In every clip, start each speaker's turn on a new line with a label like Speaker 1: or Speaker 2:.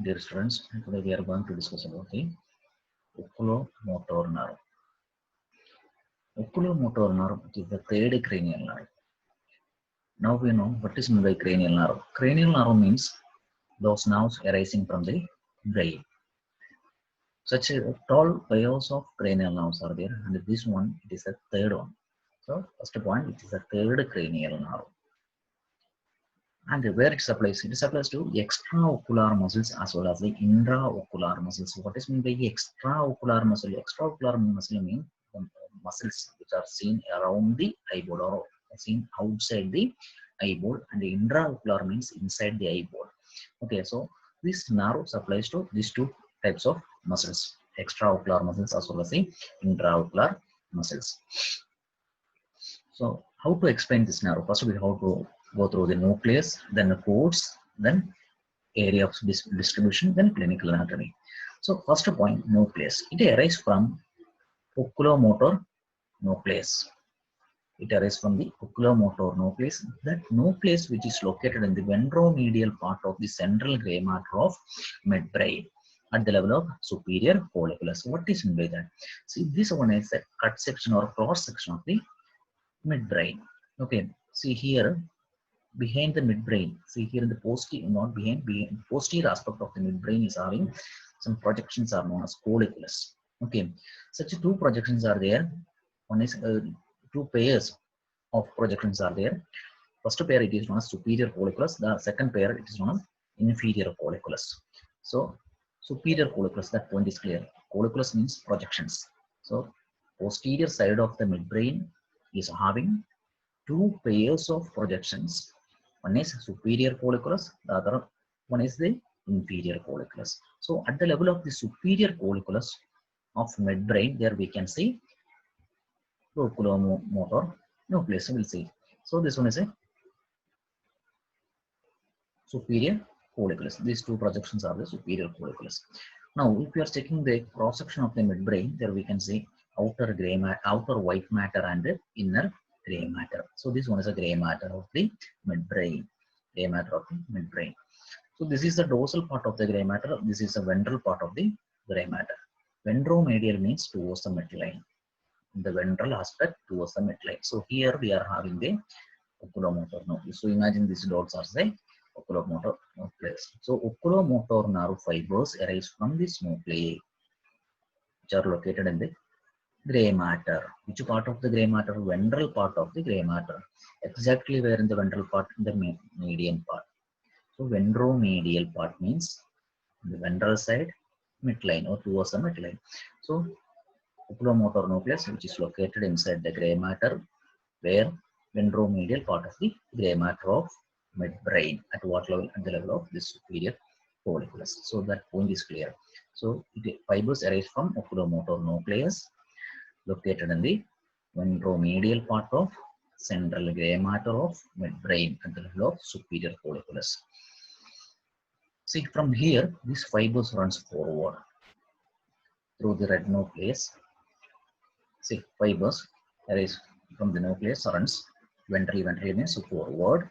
Speaker 1: Dear students, today we are going to discuss about the oculomotor nerve. Oculomotor nerve is the third cranial nerve. Now we know what is meant by cranial nerve. Cranial nerve means those nerves arising from the brain. Such a tall pairs of cranial nerves are there, and this one it is the third one. So first point, it is the third cranial nerve. And where it supplies? It supplies to extraocular muscles as well as the intraocular muscles. What is meant by extraocular muscle? Extraocular muscle means the muscles which are seen around the eyeball or seen outside the eyeball, and the intraocular means inside the eyeball. Okay, so this nerve supplies to these two types of muscles, extraocular muscles as well as the intraocular muscles. So how to explain this nerve? First we have to go through the nucleus, then the codes, then area of distribution, then clinical anatomy. So first point, nucleus. It arises from oculomotor nucleus. It arises from the oculomotor nucleus. That nucleus which is located in the ventromedial part of the central gray matter of midbrain at the level of superior colliculus. What is meant by that? See, this one is a cut section or cross section of the midbrain. Okay, see here behind the midbrain. See here in the posterior, not behind posterior aspect of the midbrain is having some projections are known as colliculus. Okay, such two projections are there. One is two pairs of projections are there. First pair it is known as superior colliculus. The second pair it is known as inferior colliculus. So superior colliculus, that point is clear. Colliculus means projections. So posterior side of the midbrain is having two pairs of projections. One is superior colliculus, the other one is the inferior colliculus. So at the level of the superior colliculus of midbrain, there we can see oculomotor nucleus. We'll see. So this one is a superior colliculus. These two projections are the superior colliculus. Now, if we are checking the cross section of the midbrain, there we can see outer gray matter, outer white matter, and inner gray matter. So this one is a gray matter of the midbrain. Gray matter of the midbrain. So this is the dorsal part of the gray matter. This is the ventral part of the gray matter. Ventromedial means towards the midline. The ventral aspect towards the midline. So here we are having the oculomotor nucleus. So imagine these dots are the oculomotor nucleus. So oculomotor nerve fibers arise from this nuclei, which are located in the gray matter. Which part of the gray matter? Ventral part of the gray matter. Exactly where in the ventral part? In the median part. So ventromedial part means the ventral side, midline or towards the midline. So oculomotor nucleus, which is located inside the gray matter, where ventromedial part of the gray matter of midbrain. At what level? At the level of the superior colliculus. So that point is clear. So the fibers arise from oculomotor nucleus located in the ventromedial part of central gray matter of midbrain at the level of superior colliculus. See, from here, these fibers runs forward through the red nucleus. See, fibers arise from the nucleus runs ventral means forward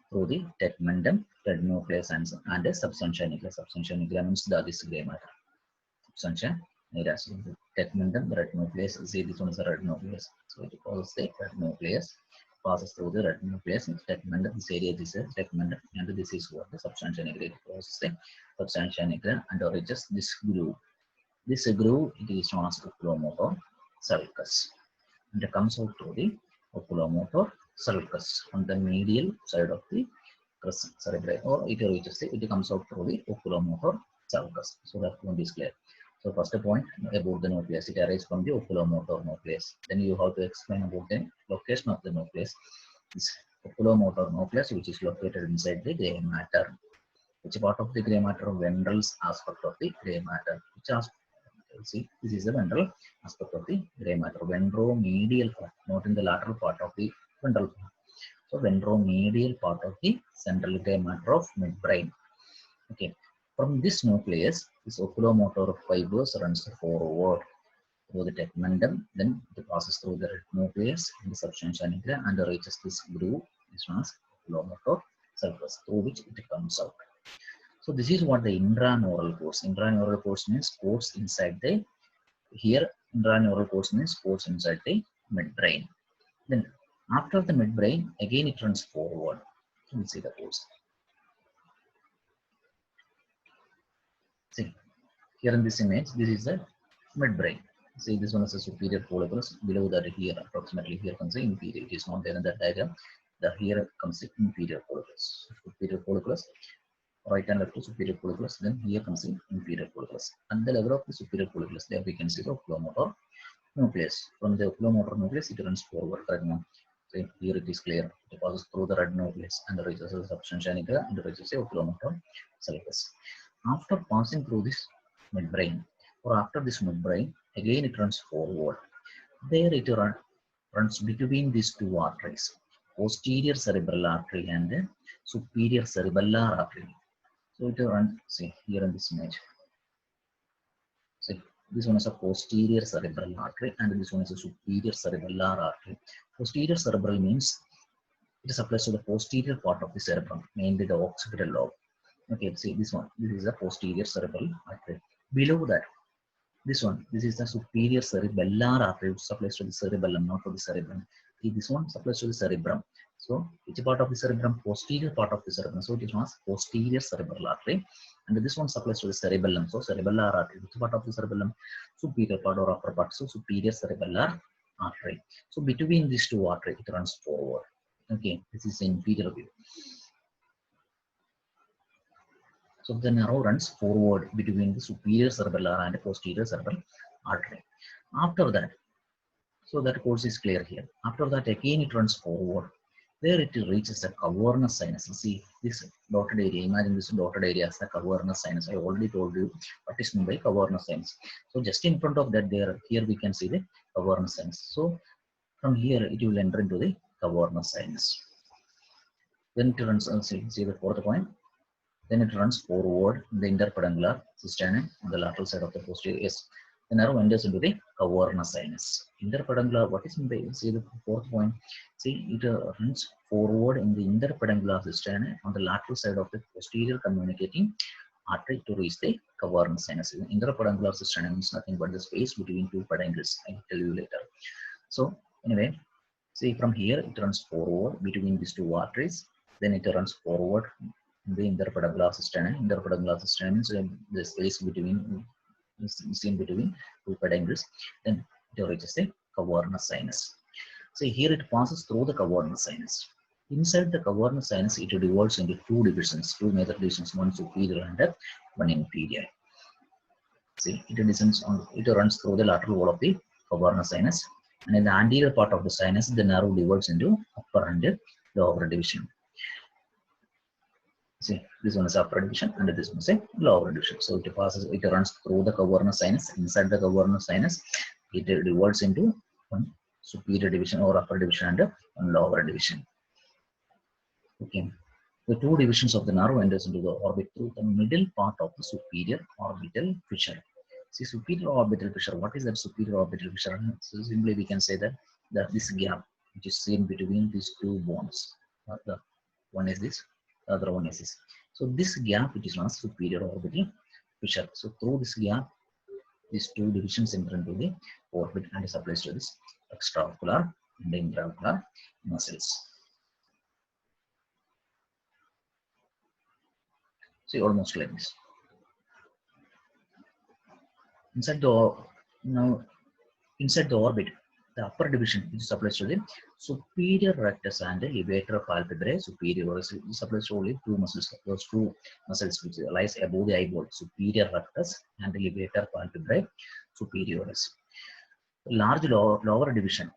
Speaker 1: through the tegmentum, red nucleus, and the substantia nigra. Substantia nigra means this gray matter. Substantia nigra. So the tegmentum, the red nucleus. See, this one is a red nucleus. So it crosses the red nucleus, passes through the red nucleus, tegmentum. This area is a tegmentum, and this is what the substantia nigra. It crosses the substantia nigra and reaches this groove. This groove it is known as oculomotor sulcus, and it comes out through the oculomotor sulcus on the medial side of the crescent cerebri, or it reaches it comes out through the oculomotor sulcus. So that point is clear. So first point about the nucleus, it arises from the oculomotor nucleus. Then you have to explain about the location of the nucleus. This oculomotor nucleus, which is located inside the gray matter. Which part of the gray matter? Ventral aspect of the gray matter. Which aspect? See, this is the ventral aspect of the gray matter. Ventromedial part, not in the lateral part of the ventral part. So ventromedial part of the central gray matter of midbrain. Okay, from this nucleus, this oculomotor fibers runs forward through the tegmentum, then it passes through the red nucleus in the substantia nigra and reaches this groove, is known as oculomotor sulcus, through which it comes out. So this is what the intraneural course. Intraneural course means course inside the, here intraneural course means course inside the midbrain. Then after the midbrain, again it runs forward. So we'll see the course. See, here in this image, this is the midbrain. See, this one is a superior follicles. Below that, here approximately here comes the inferior. It is not there in that diagram. The here comes the inferior follicles. Superior follicles, right and left to superior follicles. Then here comes the inferior follicles. At the level of the superior follicles, there we can see the oculomotor nucleus. From the oculomotor nucleus, it runs forward. Right now, so here it is clear. It passes through the red nucleus and reaches the substantia nigra and reaches the oculomotor sulcus. After passing through this midbrain, or after this midbrain, again it runs forward. There it runs between these two arteries, posterior cerebral artery and superior cerebellar artery. So it runs, see here in this image. See, this one is a posterior cerebral artery and this one is a superior cerebellar artery. Posterior cerebral means it supplies to the posterior part of the cerebrum, mainly the occipital lobe. Okay, see this one. This is the posterior cerebral artery. Below that, this is the superior cerebellar artery, which supplies to the cerebellum, not to the cerebrum. See, this one supplies to the cerebrum. So, which part of the cerebrum? Posterior part of the cerebrum. So, it is known as posterior cerebral artery. And this one supplies to the cerebellum. So, cerebellar artery. Which part of the cerebellum? Superior part or upper part. So, superior cerebellar artery. So, between these two arteries, it runs forward. Okay, this is the inferior view. So the nerve runs forward between the superior cerebellar and posterior cerebral artery. After that, so that course is clear here. After that, again it runs forward. There it reaches the cavernous sinus. You see this dotted area. Imagine this dotted area as the cavernous sinus. I already told you what is meant by cavernous sinus. So just in front of that, here we can see the cavernous sinus. So from here it will enter into the cavernous sinus. Then it runs. See the fourth point. Then it runs forward in the interpedunclar system on the lateral side of the posterior. Yes, the nerve enters into the cavernous sinus. Interpedunclar, what is meant by, see the fourth point? See, it runs forward in the interpedunclar system on the lateral side of the posterior communicating artery to reach the cavernous sinus. The interpedunclar system means nothing but the space between two peduncles. I will tell you later. So, anyway, see from here it runs forward between these two arteries. Then it runs forward the interpedunclar system. Interpedunclar system means the space between two peduncles. Then it reaches the cavernous sinus. So here it passes through the cavernous sinus. Inside the cavernous sinus, it divides into two divisions, two major divisions, one superior and one inferior. See, it runs through the lateral wall of the cavernous sinus, and in the anterior part of the sinus, the nerve divides into upper and lower division. See, this one is upper division and this one is a lower division. So it runs through the cavernous sinus. Inside the cavernous sinus, it divides into one superior division or upper division and one lower division. Okay, the two divisions of the nerve enters into the orbit through the middle part of the superior orbital fissure. See, superior orbital fissure. What is that superior orbital fissure? So simply we can say that this gap which is seen between these two bones. The one is this. The other one is this. So this gap, which is known as superior orbital fissure. So through this gap, these two divisions enter into the orbit and supplies to this extraocular and intraocular muscles. See, almost like this. Inside the orbit, the upper division which supplies to the superior rectus and the levator palpebrae superioris. It supplies to only two muscles. Those two muscles which lies above the eyeball, superior rectus and the levator palpebrae superioris. The large lower division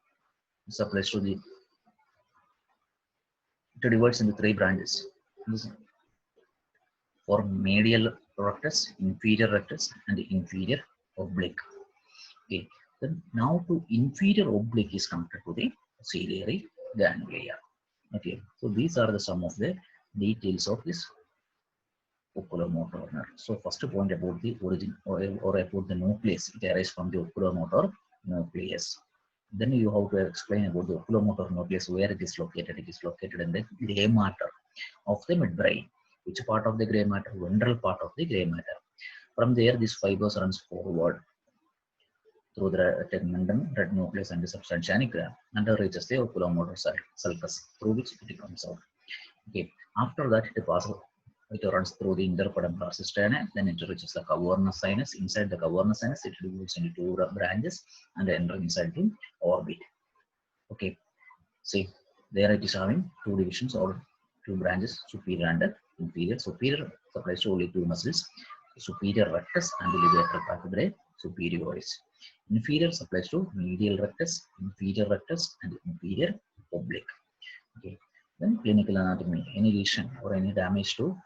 Speaker 1: supplies to the, it divides into three branches. For medial rectus, inferior rectus, and the inferior oblique. Okay. Then now to inferior oblique is connected to the ciliary ganglia. Okay. So these are the some of the details of this oculomotor nerve. So first point about the origin or about the nucleus. It arises from the oculomotor nucleus. Then you have to explain about the oculomotor nucleus, where it is located. It is located in the gray matter of the midbrain. Which part of the gray matter? Ventral part of the gray matter. From there, this fibers runs forward through the tegmentum, red nucleus, and the substantia nigra, and reaches the oculomotor sulcus, through which it comes out. Okay. After that, it runs through the interpedunclar cisterna, then it reaches the cavernous sinus. Inside the cavernous sinus, it divides into two branches and enter inside the orbit. Okay. See, there it is having two divisions or two branches, superior and inferior. Superior supplies to only two muscles, superior rectus and the levator vertebrae superioris. Inferior supplies to medial rectus, inferior rectus, and inferior oblique. Okay. Then clinical anatomy, any lesion or any damage to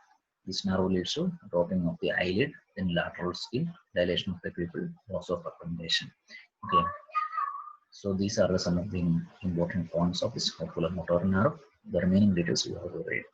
Speaker 1: this nerve leads to dropping of the eyelid, then lateral skin, dilation of the pupil, loss of accommodation. Okay. So these are some of the important points of this oculomotor nerve. The remaining details we have to read.